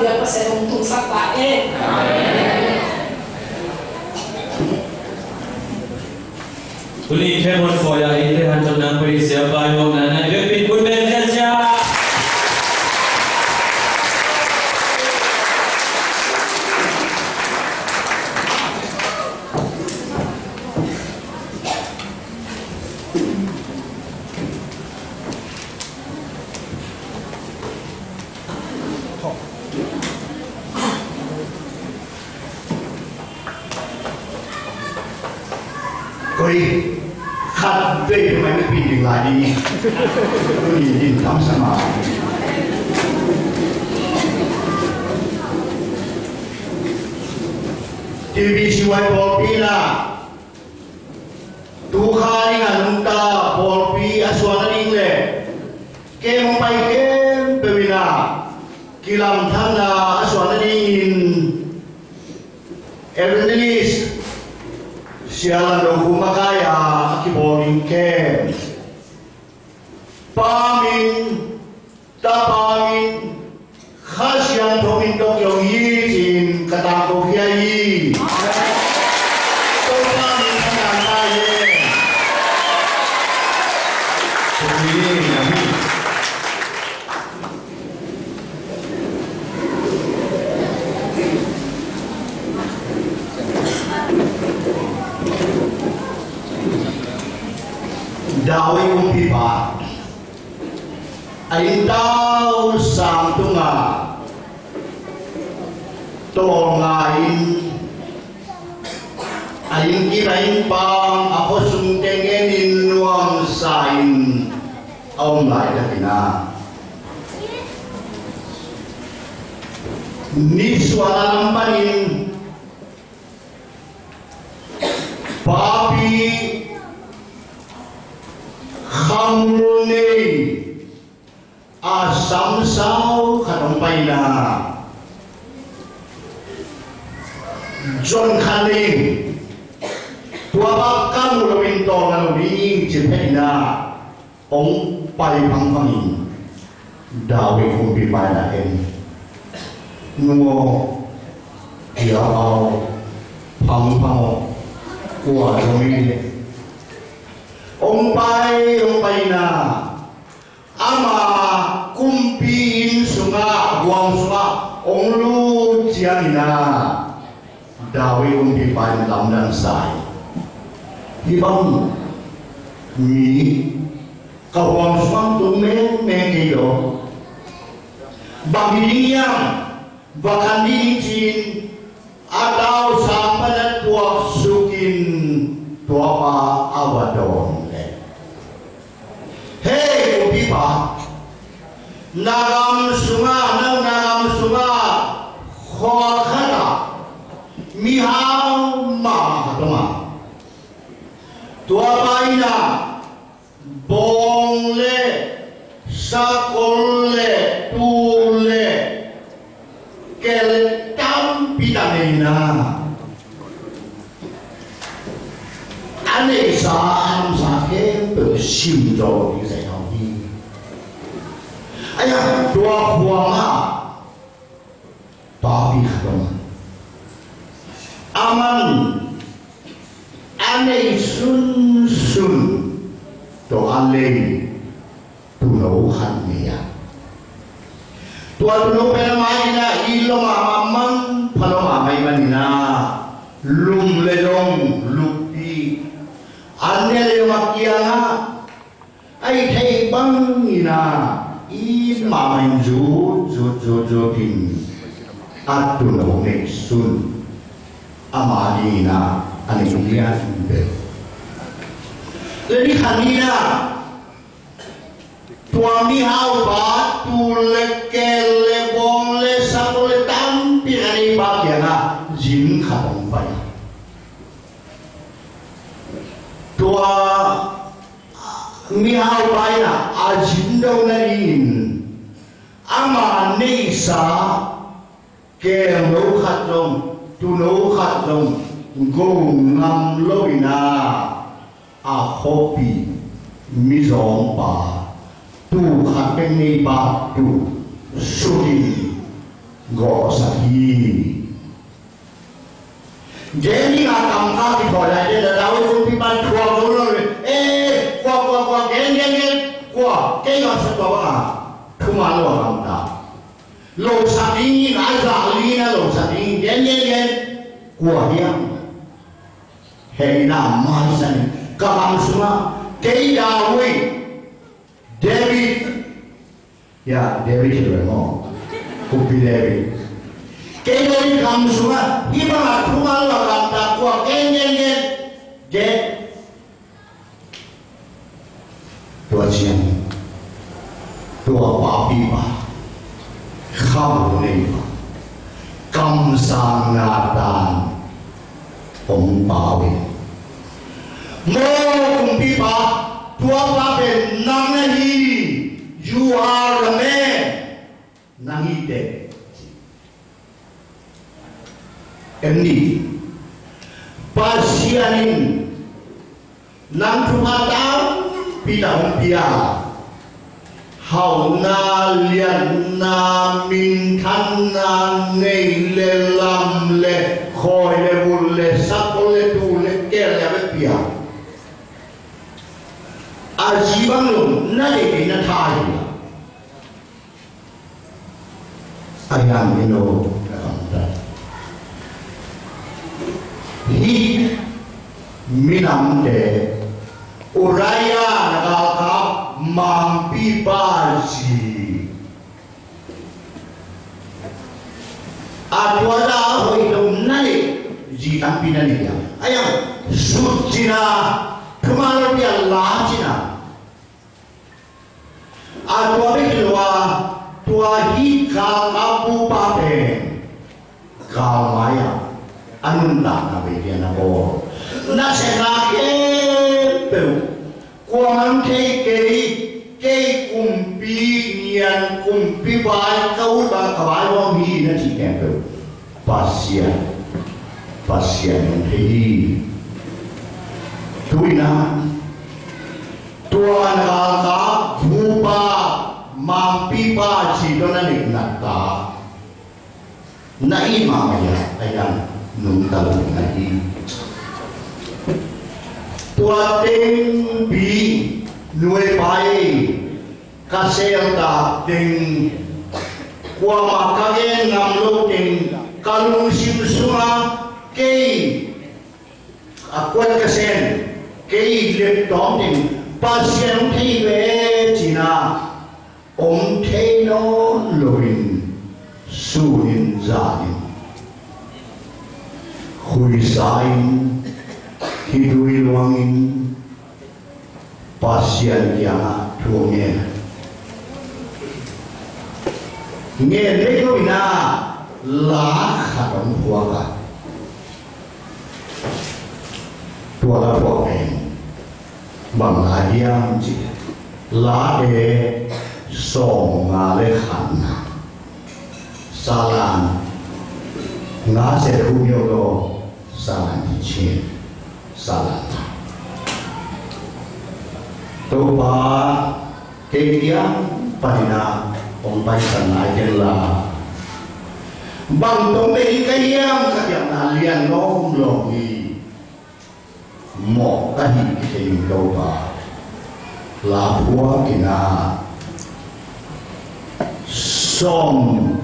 dia pasal untuk sata Uli kemon koya ini hancur nampuri siapa yang nana repit pun berjaya. Koi khát về mà nó bị dừng lại đi tôi nhìn thăm sao mà TV siwai polpi na tu khari nganung ta polpi aswana ningle kem pai kem pewina kilam thana aswana nin Erdenis sialan do kumakaya akiboning kem pamin tapamin khasian thomin dok yong yi jin katang ko hiai to pamin kanan na ye ni nami dawai umpipa ain tau sam tunga tongain ain kirain pang ako sungtengenin nuang sain om lai dakina ni suara lampanin papi Hamune asam sao khatong paina John Khaling tua bakam lawin to ngalawing chipena ong pai pangpangin dawe kumpi paina en ngo dia au pangpang kuwa lawin Om pai na ama kumpin sunga buang sunga om lu cianina dawe kumpi pai lam dan sai hibang ni kawang sunga tu men kido bagi dia bahkan dijin atau sampai tua sukin tua pa awadon Hei upipa nagam sunga khokhala mihau ma hatoma tua paina bongle sakolle tule keletam pitamina ane sa ke bersim jauh di saya ini ayah dua kuama tapi kadang aman ane sun to ale tulau hannya tua tulau pelamaina ilo mamam palo amai manina lum lelong lupi ane le makiana ai thei bang ina i mamain ju pin atu no ne sun amani na ane dunia be jadi kanina tuami hau ba tu le bong le sakole tampi ani bagiana jin khatong pai tua mihau baina ajindo narin ama nisa ke no khatlong tu no khatlong go ngam loina a hopi mizong pa tu khateng ni ba tu suri gõ sahi Jenny ngà cầm cao thì khỏi lại đây là đau không bị ban thua đúng rồi ê qua gen qua cái ngọn sẽ có à không ăn lo làm ta lột sạch đi ngã giả đi na lột sạch đi gen qua hiang hay nam mai san các bạn semua cái David David ya David rồi ngon Kopi David cái David kamu semua ibarat rumah lo kata kuah gen tua chiang tua papi pa kham nei pa kam sang na dan om pawe mo kumpi pa tua pape nang nahi you are the man nangi de Endi pasianin nang tumatau pidang pia hau na lian na min than na nei le lam le khoi le bul le sak le tu le ke le pia ajibang lum na de na thai ayam ino hi minam de uraya nakakap mampi baji adwala hoidom nani ji tampi nani ya ayam sujina kemana dia lajina adwa bilwa tua hi kapu pape kamaya anunda na bedia na bo na se na ke pe kuang ke kumpi nian kumpi bai kau ba kabai wong hi na ti ke pe pasien hi tuina tua na ka bupa mampi pa chi do na ni na ta na ima ya ayam nung talong lagi tua ting bi nuôi pai kasel ta ting qua makage ngam lo ting kalung sim sunga kei akwat kasen kei lep tom ting pasien thei ve china om thei no loin suin zain Hui sain hidui luangin pasien yang tuangnya nghe lấy cái na lá khadong huaga tua la tua em bằng lá diam chỉ lá để song ngà lấy khăn salan ngã sẽ thu nhiều đồ salan chi salan tu ba cái tiếng padina ông bay sang lại trên là bằng tông đây cái tiếng các dạng là liền nó không lòng gì một cái hình đâu ba là búa thì là som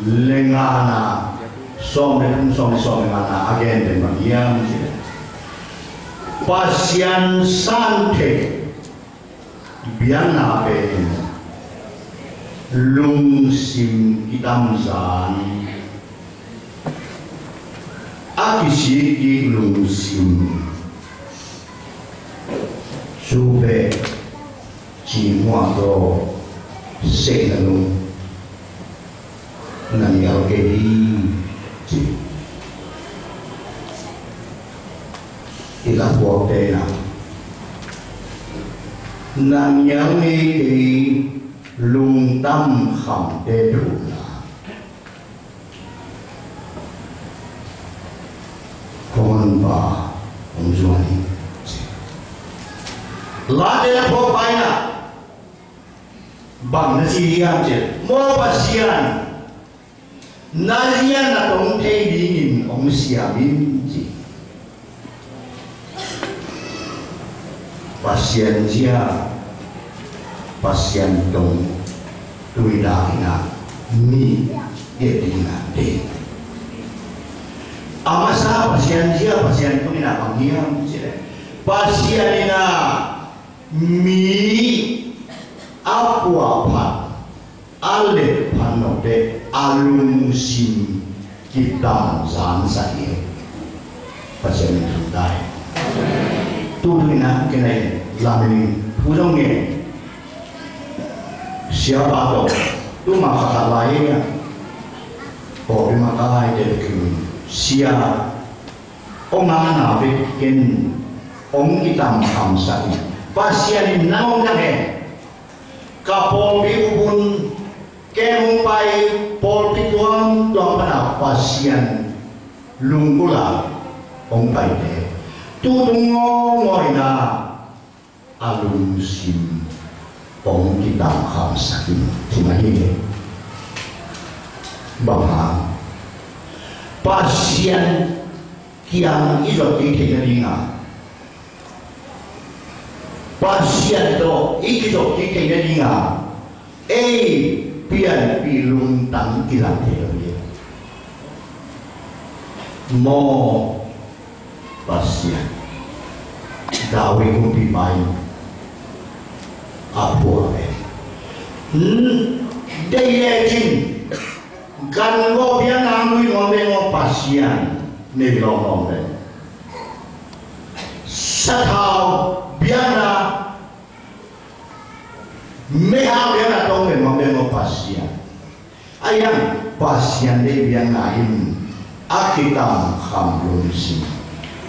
lengana som lengana again dan bagian pasien sante biana pe lung sim kitam zan akisi ki lung sim sube chỉ hoa do sẽ là luôn nằm nhau cái đi chỉ thì là cuộc đời nào nằm nhau cái lung tâm khẩm tê đủ là con và ông Duy lá để phố bay nè bằng cái gì vậy chứ mua bát xiên Naria na tong thay dingin ong siamin ji. Pasien dia, pasien dong tuidakina ni edina de. Amasa pasien dia, pasien tu ina pangiam je. Pasien ina mi apa apa ale panote alung sim kita zan saya pasien itu dai tu dina kena lamin pulangnya siapa tu maka lainnya oh maka lain dia siapa orang bikin orang kita makam saya pasien naung dah kapol ubun kempai pol pituang tuang pada pasien lungkula ong pai de tudungo ngoina alun sim ong kita kham sakin simahi bahwa pasien kiang izot dikelinga pasien to ikito dikelinga pian pilung tang kilang dia mo pasien dawe kumpi mai apo ave dayajin kan go biang ngui ngombe ngo pasien ne long ben satau biana meha biana tong ngombe ngo pasien ayam pasien de biang ngaim akitam khamlun si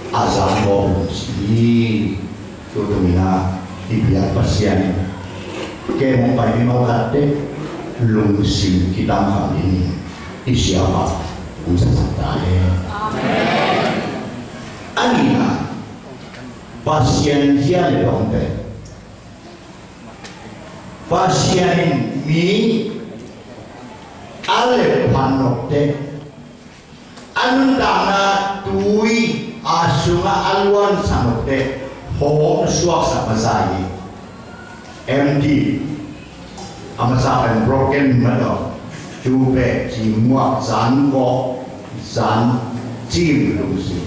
azam bom si tutumina ibiang pasien ke mo pai mau kate lung si kitam kham ini isiapa usa tahe amen anina pasien dia le dompe pasien mi ale panote anundana tui asunga alwan samote hong suak sapazai MD amasa broken mano jube jimwa zan ko zan jim lusi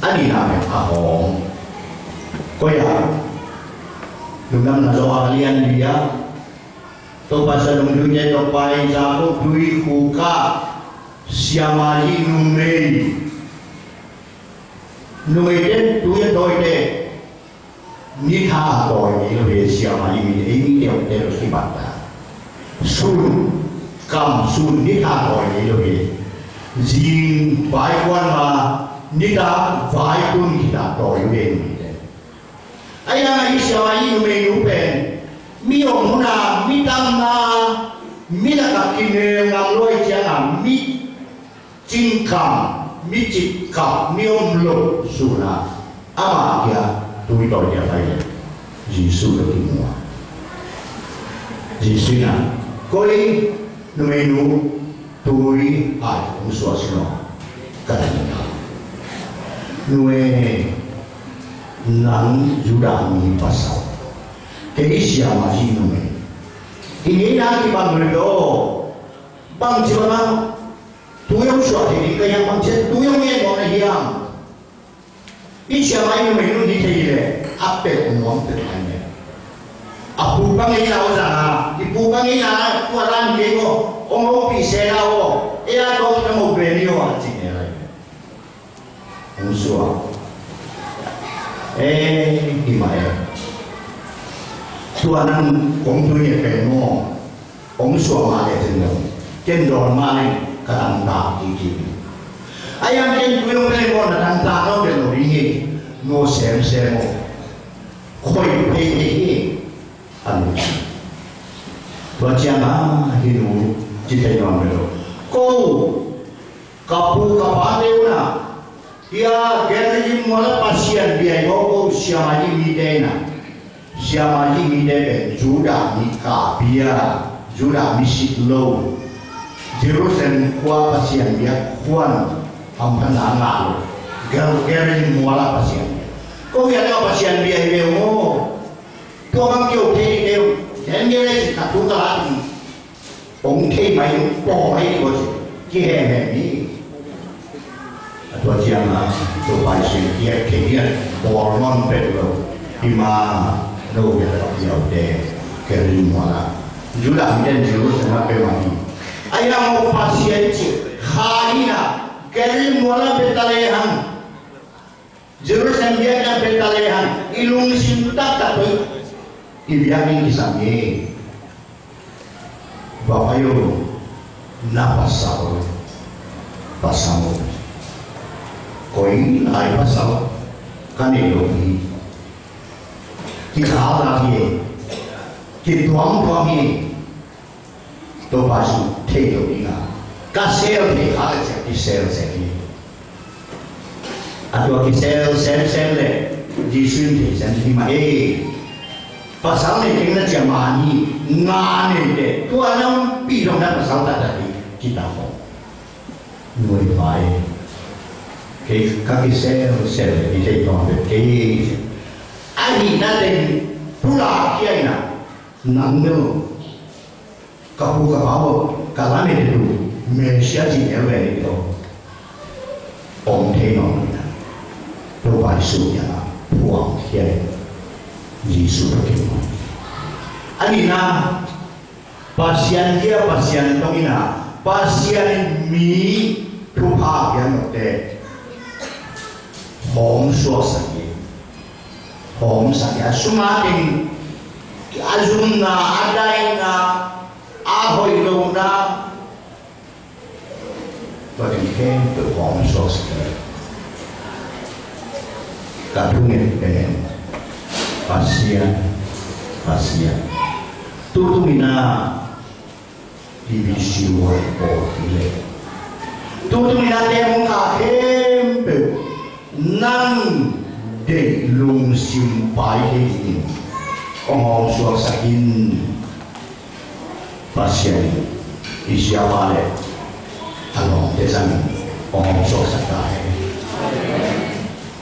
ani name ahong koya lunam na doa kalian dia to pasal dunia to pai jago dui kuka siamali numei den dui doide ni tha doi ni le siamali mi ei ni de ki batta sun kam sun ni tha doi ni le jin bai quan ma ni da vai kun ki da doi ni de aya i siamali numei nu pen mi omuna mi tamna mi la ka kine ngam loi chiang mi cingkam mi cikam mi omlo suna ama kia tui doi dia pai Yesus le kimua Yesus na koi numenu tui ai usuasno kadang nue nang juda mi pasal keisia maji nume ini nanti bang berdo bang jiwana tuyong suat ini kaya bang jen tuyong ye mo na hiam isya mai nume nu ni thile ape umom te ane apu bang ini lawa sana ipu bang ini na kualan kego omo pi sela o ea ko ta mo benio ati ne lai usua imae tuanan kong tu ye pe mo kong suwa ma le ten lo ken do ma le kan ta ki ki ayam ken tu no le mo na tan ta no de lo ri no sem sem mo khoi pe ye anu ba cha ma hi nu ji te yo me lo ko kapu kapate una dia gani mo la pasien dia go siapa ni midena siapa ni midena juda ni kapia juda misit low Jerusalem kuah pasien dia kuan ampan angal gerin muala pasien kau yang apa pasien dia itu kau orang kau teh itu dan dia lagi satu kali ông teh mai boleh bos kia ni atau siapa tu pasien dia kia bolon betul ima no dia deh gerin muala juga mungkin Jerusalem apa ayah mau pasien cik harina kerim wala betalehan Jerusalem dia kan betalehan ilung sintak tapi ibiamin kisahnya bapak yo na pasal koi ay pasal kanilo ni kita lagi kita tuang to pasu theo inga kasel ni hal jadi sel segi atau kisel sel le jisun ni sendiri mai pasal ni kena jamani ngane de tu alam pi dong dah pasal tak tadi kita mau nuai pai ke kaki sel di sini tu ke ani nade pula kia ina nangno kapu kapawo kalame itu Malaysia di LA itu om tenong ina tu basunya puang kia Yesus bagaimana anina pasien dia pasien tongina pasien mi tuha yang ada hong sakit sumating azumna adaina ahoy lona bagaimana tu hong sakit katungin dengan pasien tutumina divisi wajib tutumina temu kahempe nang de lung simpai ini orang suasakin pasien isiawale along desan orang suasakai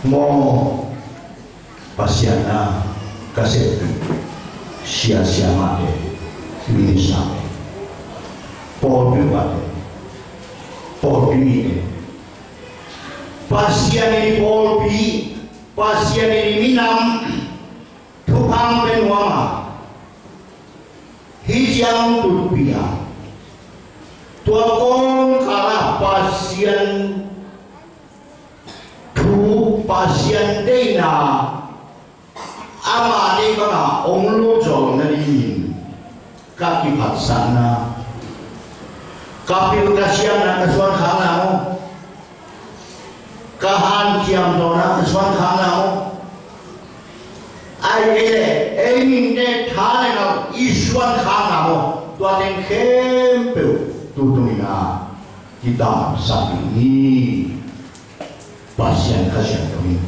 mau pasien kasih sia-sia mati bisa Paul ini pasien ini pasien ini minam tukang benwama hijau rupiah tuakong kalah pasien dena ama ni kana onglo jol na rin kaki patsana kapil kasyan na kaswan khana mo kahan kiam dona kaswan khana mo ai ele ne thane na iswan khana mo tuaten khempe tutumina kita sabi ni pasien kasyan kami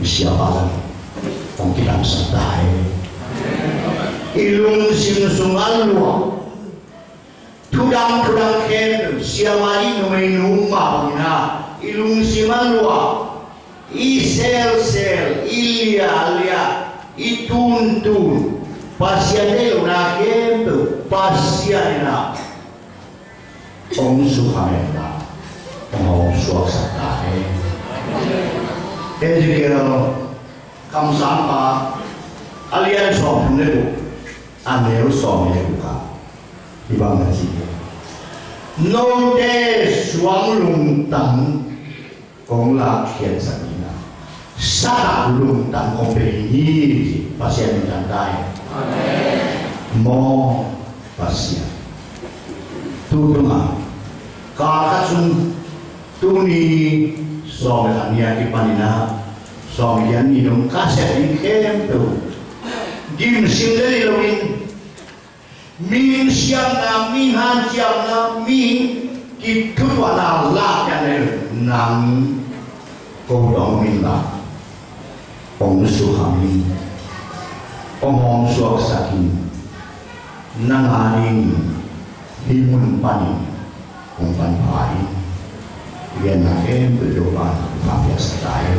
siapa ang kitang santay ilung sinusungan luwa tudang ken siya mali numay numa na ilung siman luwa isel ilia ituntun pasyan na kento pasyan na ang suhamen na ang suwag santay Ezekiel kam sampa alian som nebu aneu som nebu ka ibang nasi no de suang lung tang kong la kian sabina sa lung tang kong ini pasien menjantai mo pasien tudunga kakasung tuni som ania kipanina som yan minum kaset in kempo dim singgali lawin min siang na min han siang na min kitwa na la yan nang kodong min la ong suhami ong suak sakin nanganing himun pani kung panpain. Yan natin, berdoa, papias tayo.